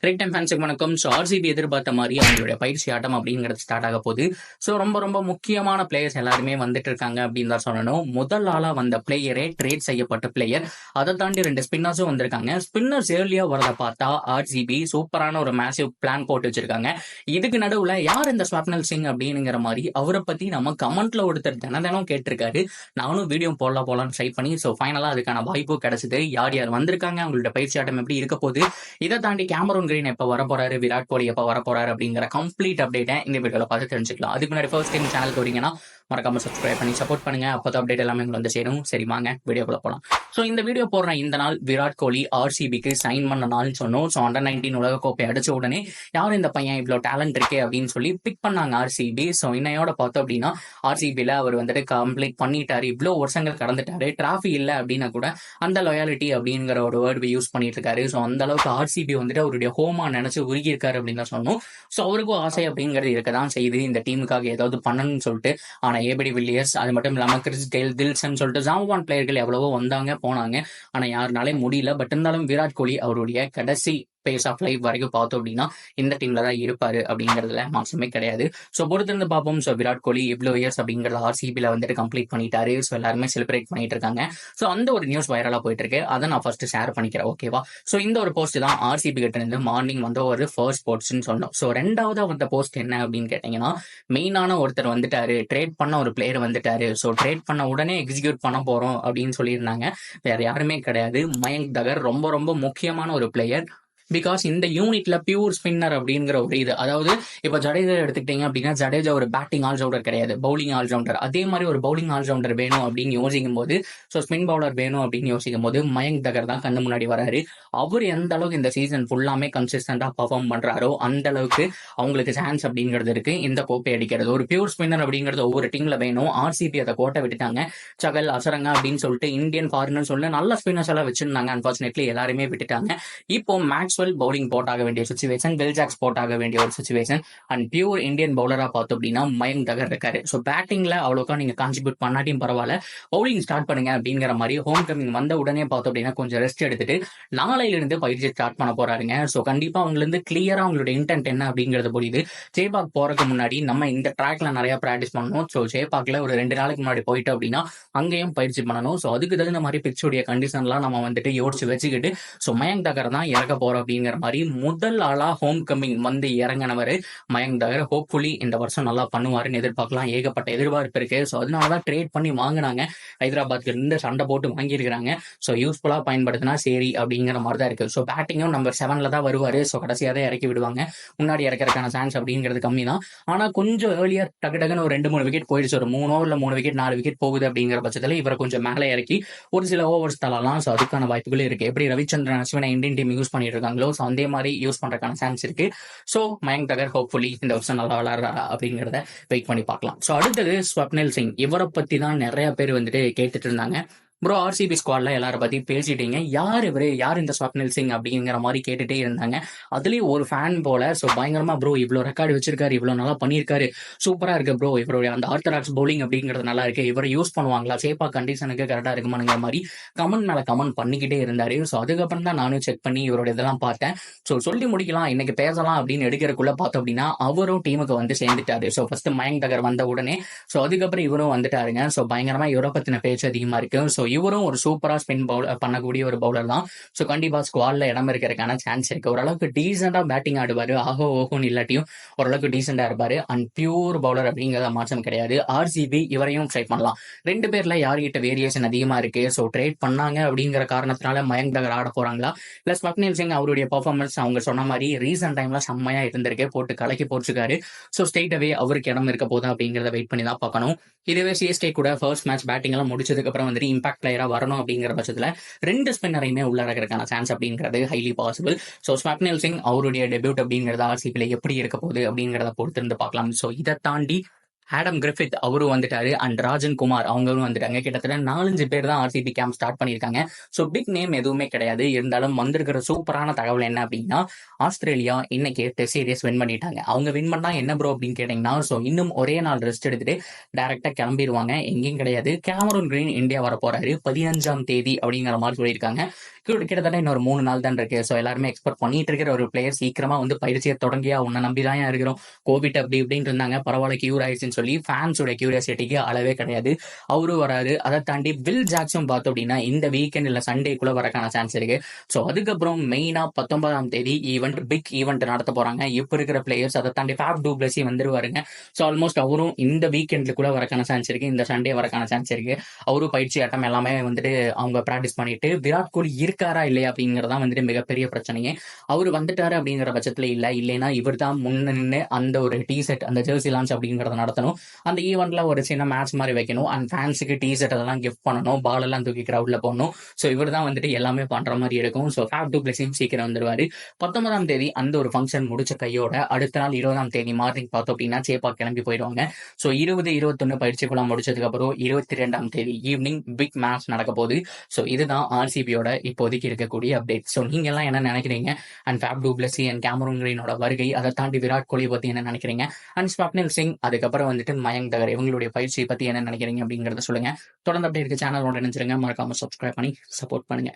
கிரிக் time ஃபேன்ஸுக்கு வணக்கம். So RCB எதிர்பார்த்த மாதிரி அவங்களுடைய பயிற்சி ஆட்டம் அப்படிங்கிறது ஸ்டார்ட் ஆக போகுது. ஸோ ரொம்ப ரொம்ப முக்கியமான பிளேயர்ஸ் எல்லாருமே வந்துட்டு இருக்காங்க அப்படின்னு தான் சொல்லணும். முதல் ஆளாக வந்த பிளேயரே ட்ரேட் செய்யப்பட்ட பிளேயர். அதை தாண்டி 2 ஸ்பின்னர்ஸும் வந்திருக்காங்க. ஸ்பின்னர்ஸ் ஏர்லியா வரதை பார்த்தா ஆர்சிபி சூப்பரான ஒரு மேசிவ் பிளான் போட்டு வச்சிருக்காங்க. இதுக்கு நடுவில் யார் இந்த ஸ்வப்னல் சிங் அப்படிங்கிற மாதிரி அவரை பற்றி நம்ம கமெண்ட்ல ஒருத்தர் தினம் கேட்டிருக்காரு. நானும் வீடியோ போடலாம்னு ட்ரை பண்ணி ஸோ ஃபைனலாக அதுக்கான வாய்ப்பு கிடைச்சது. யார் யார் வந்திருக்காங்க, அவங்களோட பயிற்சி ஆட்டம் எப்படி இருக்க போகுது, இதை தாண்டி கேமரூன் கிரீன் எப்ப வரப்போறாரு, விராட் கோலி எப்ப வரப்போறாரு அப்படிங்கிற கம்ப்ளீட் அப்டேட்டை இந்த வீடியோல பார்த்து தெரிஞ்சுக்கலாம். அதுக்கு முன்னாடி ஃபர்ஸ்ட் டைம் சேனலுக்கு வரீங்கன்னா மறக்காம சப்ஸ்கிரைப் பண்ணி சப்போர்ட் பண்ணுங்க. அப்போ அப்டேட் எல்லாமே உங்களுக்கு வந்து சேரும். சரி வாங்க வீடியோக்குள்ள போலாம். ஸோ இந்த வீடியோ போடுற இந்த நாள் விராட் கோலி ஆர்சிபிக்கு சைன் பண்ண நாள்னு சொன்னோம். ஸோ அண்டர்-19 உலகக்கோப்பை அடிச்ச உடனே யார் இந்த பையன் இவ்வளோ டேலண்ட் இருக்கே அப்படின்னு சொல்லி பிக் பண்ணாங்க ஆர்சிபி. ஸோ இன்னையோட பார்த்தோம் அப்படின்னா ஆர்சிபியில் அவர் வந்துட்டு கம்ப்ளீட் பண்ணிட்டாரு. இவ்வளோ வருஷங்கள் கடந்துட்டாரு. டிராஃபி இல்லை அப்படின்னா கூட அந்த லாயாலிட்டி அப்படிங்கிற ஒரு வேர்டு யூஸ் பண்ணிட்டு இருக்காரு. ஸோ அந்த அளவுக்கு ஆர்சிபி வந்துட்டு அவருடைய ஹோமா நினைச்சு உருகி இருக்காரு அப்படின்னு தான் சொல்லணும். ஸோ அவருக்கும் ஆசை அப்படிங்கிறது இருக்கதான் செய்யுது, இந்த டீமுக்காக ஏதாவது பண்ணணும்னு சொல்லிட்டு. ஆனா ஏபிடி வில்லியர்ஸ், அது மட்டும் இல்லாம கிறிஸ் கெயில், தில்சன் சொல்லிட்டு ஜாம்பவான் பிளேயர்கள் எவ்வளவோ வந்தாங்க போனாங்க. ஆனா யாருனாலே முடியல. பட் இருந்தாலும் விராட் கோலி அவருடைய கடைசி பேஸ் ஆஃப் லைஃப் வரைக்கும் பார்த்தோம் அப்படின்னா இந்த டீம்ல தான் இருப்பாரு அப்படிங்கிறதுல மாற்றமே கிடையாது. ஸோ பொறுத்திருந்து பார்ப்போம். ஸோ விராட் கோலி இவ்வளோ இயர்ஸ் அப்படிங்கிறத ஆர்சிபியில் வந்துட்டு கம்ப்ளீட் பண்ணிட்டாரு. ஸோ எல்லாருமே செலிப்ரேட் பண்ணிட்டு இருக்காங்க. ஸோ அந்த ஒரு நியூஸ் வைரலா போயிட்டு இருக்கு. அதை நான் ஃபர்ஸ்ட் ஷேர் பண்ணிக்கிறேன், ஓகேவா? ஸோ இந்த ஒரு போஸ்ட் தான் ஆர்சிபி கிட்ட இருந்து மார்னிங் வந்து ஒரு ஃபர்ஸ்ட் போஸ்ட்னு சொன்னோம். ஸோ ரெண்டாவது வந்த போஸ்ட் என்ன அப்படின்னு கேட்டீங்கன்னா, மெயினான ஒருத்தர் வந்துட்டாரு, ட்ரேட் பண்ண ஒரு பிளேயர் வந்துட்டாரு. ஸோ ட்ரேட் பண்ண உடனே எக்ஸிக்யூட் பண்ண போறோம் அப்படின்னு சொல்லியிருந்தாங்க. வேற யாருமே கிடையாது, மயங்க் தகர். ரொம்ப ரொம்ப முக்கியமான ஒரு பிளேயர். பிகாஸ் இந்த யூனிட்ல பியூர் ஸ்பின்னர் அப்படிங்கிற ஒரு இது, அதாவது இப்ப ஜடேஜா எடுத்துக்கிட்டீங்க அப்படின்னா ஜடேஜா ஒரு பேட்டிங் ஆல்ரவுண்டர் கிடையாது, பவுலிங் ஆல்ரவுண்டர். அதே மாதிரி ஒரு பவுலிங் ஆல்ரவுண்டர் வேணும் அப்படின்னு யோசிக்கும் போது, ஸோ ஸ்பின் பவுலர் வேணும் அப்படின்னு யோசிக்கும் போது மயங்க் தகர் தான் கண்ணு முன்னாடி வராரு. அவர் எந்த அளவுக்கு இந்த சீசன் ஃபுல்லாமே கன்சிஸ்டண்டா பர்ஃபார்ம் பண்றாரோ அந்த அளவுக்கு அவங்களுக்கு சான்ஸ் அப்படிங்கிறது இருக்கு இந்த கோப்பை அடிக்கிறது. ஒரு பியூர் ஸ்பின்னர் அப்படிங்கிறது ஒவ்வொரு டீம்ல வேணும். ஆர்சிபி அதை கோட்டை விட்டுட்டாங்க. சகல், அசரங்க அப்படின்னு சொல்லிட்டு இந்தியன் ஃபாரினர் சொல்லிட்டு நல்ல ஸ்பின்னர்ஸ் எல்லாம் வச்சிருந்தாங்க. அன்பார்ச்சுனேட்லி எல்லாருமே விட்டுட்டாங்க. இப்போ மேக்ஸ்வெல் பவுலிங் போட்டாக வேண்டிய சுச்சுவேஷன், பெல் ஜாக்ஸ் போட்டாக வேண்டிய ஒரு சுச்சுவேஷன். அண்ட் பியூர் இந்தியன் பவுலரா பார்த்தோம் அப்படின்னா மயங்க் தகர் இருக்காரு. ஸோ பேட்டிங்ல அவ்வளோக்கா நீங்க கான்ட்ரிபியூட் பண்ணாட்டியும் பரவாயில்ல, பவுலிங் ஸ்டார்ட் பண்ணுங்க அப்படிங்கிற மாதிரி ஹோம் கமிங் வந்த உடனே பார்த்தோம் அப்படின்னா கொஞ்சம் ரெஸ்ட் எடுத்துட்டு நாளையிலிருந்து பயிற்சி ஸ்டார்ட் பண்ண போறாருங்க. ஸோ கண்டிப்பா அவங்களுக்கு கிளியரா அவங்களோட இன்டென்ட் என்ன அப்படிங்கிறது புரியுது. ஜேபாக் போறதுக்கு முன்னாடி நம்ம இந்த ட்ராக்ல நிறைய ப்ராக்டிஸ் பண்ணணும். ஸோ ஜேபாக்ல ஒரு 2 நாளைக்கு முன்னாடி போயிட்டு அப்படின்னா அங்கேயும் பயிற்சி பண்ணணும். ஸோ அதுக்கு தகுந்த மாதிரி பிச்சுடைய கண்டிஷன்லாம் நம்ம வந்துட்டு யோசிச்சு வச்சுக்கிட்டு ஸோ மயங்க் தகர் தான் இறக்க போறோம் அப்படிங்கிற மாதிரி முதல் ஆளா ஹோம் கமிங் வந்து இறங்கினவர் மயங்க் தகர். ஹோப்ஃபுல்லி இந்த வருஷம் நல்லா பண்ணுவாருன்னு எதிர்பார்க்கலாம். ஏகப்பட்ட எதிர்பார்ப்பு இருக்கு. ஸோ அதனாலதான் ட்ரேட் பண்ணி வாங்கினாங்க. ஹைதராபாத்க்கு இருந்து சண்டை போட்டு வாங்கியிருக்கிறாங்க. ஸோ யூஸ்ஃபுல்லா பயன்படுத்தினா சரி அப்படிங்கிற மாதிரி தான் இருக்கு. ஸோ பேட்டிங்கும் நம்பர் 7ல தான் வருவாரு. ஸோ கடைசியாக தான் இறக்கி விடுவாங்க. முன்னாடி இறக்கிறதுக்கான சான்ஸ் அப்படிங்கிறது கம்மி தான். ஆனா கொஞ்சம் ஏர்லியா டக்குன்னு ஒரு 2-3 விக்கெட் போயிடுச்சு. ஒரு 3 ஓவர்ல 3 விக்கெட் 4 விக்கெட் போகுது அப்படிங்கிற பட்சத்தில் இவரை கொஞ்சம் மேலே இறக்கி ஒரு சில ஓவர்ஸ் தரலாம். ஸோ அதுக்கான வாய்ப்புகள் இருக்கு. எப்படி ரவிச்சந்திரன் அஸ்வினை இந்தியன் டீம் யூஸ் பண்ணிட்டு இருக்காங்களோ ஸோ அதே மாதிரி யூஸ் பண்றதுக்கான சான்ஸ் இருக்கு. ஸோ மயங்க் தகர் ஹோப்ஃபுல்லி இந்த வருஷம் நல்லா விளையாடுறாரா அப்படிங்கிறத வெயிட் பண்ணி பார்க்கலாம். ஸோ அடுத்தது ஸ்வப்னில் சிங். இவரை பத்தி தான் நிறைய பேர் வந்துட்டு கேட்டுட்டு இருந்தாங்க. ப்ரோ ஆர்சிபி ஸ்குவாட்ல எல்லாரும் பத்தி பேசிட்டீங்க, யார் இவரு, யார் இந்த ஸ்வப்னில் சிங் அப்படிங்கிற மாதிரி கேட்டுட்டே இருந்தாங்க. அதுலயும் ஒரு ஃபேன் போல ஸோ பயங்கரமா ப்ரோ இவ்வளவு ரெக்கார்டு வச்சிருக்காரு, இவ்வளவு நல்லா பண்ணியிருக்காரு, சூப்பரா இருக்கு ப்ரோ, இவருடைய அந்த ஆர்த்தடாக்ஸ் பவுலிங் அப்படிங்கிறது நல்லா இருக்கு, இவரை யூஸ் பண்ணுவாங்களா, சேப்பா கண்டிஷனுக்கு கரெக்டா இருக்குமாங்கிற மாதிரி கமெண்ட் மேல கமெண்ட் பண்ணிக்கிட்டே இருந்தாரு. ஸோ அதுக்கப்புறம் தான் நானும் செக் பண்ணி இவரோட இதெல்லாம் பார்த்தேன். ஸோ சொல்லி முடிக்கலாம் இன்னைக்கு பேசலாம் அப்படின்னு எடுக்கிறதுக்குள்ள பார்த்தோம் அப்படின்னா அவரும் டீமுக்கு வந்து சேர்ந்துட்டாரு. ஸோ ஃபர்ஸ்ட் மயங்க் தகர் வந்த உடனே ஸோ அதுக்கப்புறம் இவரும் வந்துட்டாருங்க. ஸோ பயங்கரமா இவரை பத்தின பேச்சு அதிகமா இருக்கு. ஸோ இவரும் ஒரு சூப்பரா ஸ்பின் பவுலர் பண்ணக்கூடிய ஒரு பவுலர் தான். ஸோ கண்டிப்பா ஸ்குவாட்ல இடம் இருக்கிறதுக்கான சான்ஸ் இருக்கு. ஓரளவுக்கு டீசெண்டா பேட்டிங் ஆடுவாரு. ஆகோ ஓஹோன்னு இல்லாட்டியும் ஓரளவுக்கு டீசெண்டா இருப்பாரு. அண்ட் பியூர் பவுலர் அப்படிங்கிறத மாற்றம் கிடையாது. ஆர்சிபி இவரையும் ட்ரை பண்ணலாம். 2 பேர்ல யார்கிட்ட வேரியேஷன் அதிகமா இருக்கு, ஸோ ட்ரேட் பண்ணாங்க அப்படிங்கிற காரணத்தினால மயங்க் தகர் ஆட போறாங்களா, பிளஸ் ஸ்வப்னில் சிங் அவருடைய பெர்ஃபார்மன்ஸ் அவங்க சொன்ன மாதிரி ரீசன்ட் டைம்ல செம்மையா இருந்திருக்கு, போட்டு கலக்கி போச்சுக்காரு. ஸோ ஸ்ட்ரெயிட் அவே அவருக்கு இடம் இருக்க போதா அப்படிங்கிறத வெயிட் பண்ணி தான் பார்க்கணும். இதுவே சிஎஸ்கே கூட ஃபர்ஸ்ட் மேட்ச் பேட்டிங் எல்லாம் முடிச்சதுக்கு அப்புறம் வந்துட்டு இம்பாக்ட் பிளேயரா வரணும் அப்படிங்கிற பட்சத்துல 2 ஸ்பின்னரையுமே உள்ள இருக்கிறதுக்கான சான்ஸ் அப்படிங்கிறது highly possible. So Swapnil Singh அவருடைய டெபியூட் அப்படிங்கிறத ஆர்சிபில எப்படி இருக்க போகுது அப்படிங்கிறத பொறுத்திருந்து பார்க்கலாம். ஸோ இதை தாண்டி ஆடம் கிரிஃபித் அவரும் வந்துட்டாரு அண்ட் ராஜன் குமார் அவங்களும் வந்துட்டாங்க. கிட்டத்தட்ட 4-5 பேர் தான் ஆர்சிபி கேம்ப் ஸ்டார்ட் பண்ணியிருக்காங்க. ஸோ பிக் நேம் எதுவுமே கிடையாது. இருந்தாலும் வந்திருக்கிற சூப்பரான தகவல் என்ன அப்படின்னா, ஆஸ்திரேலியா இன்னைக்கு டெஸ்ட் சீரிஸ் வின் பண்ணிட்டாங்க. அவங்க வின் பண்ணா என்ன ப்ரோ அப்படின்னு கேட்டீங்கன்னா, ஸோ இன்னும் ஒரே நாள் ரெஸ்ட் எடுத்துட்டு டைரக்டா கிளம்பிடுவாங்க. எங்கேயும் கிடையாது, கேமரூன் கிரீன் இந்தியா வர போறாரு 15ஆம் தேதி அப்படிங்கிற மாதிரி சொல்லியிருக்காங்க. கிட்டத்தட்ட இன்னொரு 3 நாள் தான் இருக்கு. ஸோ எல்லாருமே எக்ஸ்பெக்ட் பண்ணிட்டு இருக்கிற ஒரு பிளேயர் சீக்கிரமா வந்து பயிற்சியை தொடங்கியா உன்னை நம்பிதான் இருக்கிறோம். கோவிட் அப்படி இப்படின்னு இருந்தாங்க, பரவாயில்ல கியூர் ஆயிடுச்சுன்னு சொல்லி ஃபேன்ஸோட கியூரியாசிட்டிக்கு அளவே கிடையாது. அவரும் வராரு. அதை தாண்டி வில் ஜாக்ஸும் பார்த்தோம் அப்படின்னா இந்த வீக்கெண்ட் இல்ல சண்டேக்குள்ள வரக்கான சான்ஸ் இருக்கு. ஸோ அதுக்கப்புறம் மெயினா 19ஆம் தேதி ஈவெண்ட், பிக் ஈவெண்ட் நடத்த போறாங்க. இப்ப இருக்கிற பிளேயர்ஸ், அதை தாண்டி ஃபேப் டூ பிளஸி வந்துருவாருங்க. ஸோ ஆல்மோஸ்ட் அவரும் இந்த வீக்கெண்ட்ல வரக்கான சான்ஸ் இருக்கு, இந்த சண்டே வரக்கான சான்ஸ் இருக்கு. அவரும் பயிற்சி ஆட்டம் எல்லாமே வந்துட்டு அவங்க பிராக்டிஸ் பண்ணிட்டு, விராட் கோலி இருக்காரா இல்லையா அப்படிங்கறதா வந்துட்டு மிகப்பெரிய பிரச்சனையே. அவரு வந்துட்டாரு அப்படிங்கிற பட்சத்துல இல்லைன்னா இவர் தான் முன்ன நின்று அந்த ஒரு டி செட், அந்த ஜெர்சி லான்ச் அப்படிங்கறத நடத்தணும். அந்த ஈவெண்ட்ல ஒரு சின்ன மேட்ச் மாதிரி வைக்கணும் அண்ட் ஃபேன்ஸுக்கு டி செட் அதெல்லாம் கிஃப்ட் பண்ணணும், பால் எல்லாம் தூக்கி கிரவுட்ல போடணும். ஸோ இவர் தான் வந்துட்டு எல்லாமே பண்ற மாதிரி இருக்கும். ஸோ ஃபேப் டூ பிளஸியும் சீக்கிரம் வந்துருவாரு. 19ஆம் தேதி அந்த ஒரு ஃபங்க்ஷன் முடிச்ச கையோட அடுத்த நாள் 20ஆம் தேதி மார்னிங் பார்த்தோம் அப்படின்னா சேப்பா கிளம்பி போயிடுவாங்க. ஸோ 20-21 பயிற்சிக்குள்ள முடிச்சதுக்கு அப்புறம் 22ஆம் தேதி ஈவினிங் பிக் மேட்ச் நடக்க போகுது. ஸோ இதுதான் ஆர்சிபியோட இப்போதைக்கு இருக்கக்கூடிய அப்டேட். ஸோ நீங்க எல்லாம் என்ன நினைக்கிறீங்க? And Faf du Plessis and Cameron கிரீனோட வருகை, அதை தாண்டி விராட் கோலி பத்தி என்ன நினைக்கிறீங்க? அண்ட் ஸ்வப்னில் சிங், அதுக்கப்புறம் வந்துட்டு மயங்க் தகர், இவங்களுடைய பயிற்சியை பத்தி என்ன நினைக்கிறீங்க அப்படிங்கறத சொல்லுங்க. தொடர்ந்து அப்படியே இருக்க சேனலோட நினைச்சிருங்க. மறக்காம சப்ஸ்கிரைப் பண்ணி சப்போர்ட் பண்ணுங்க.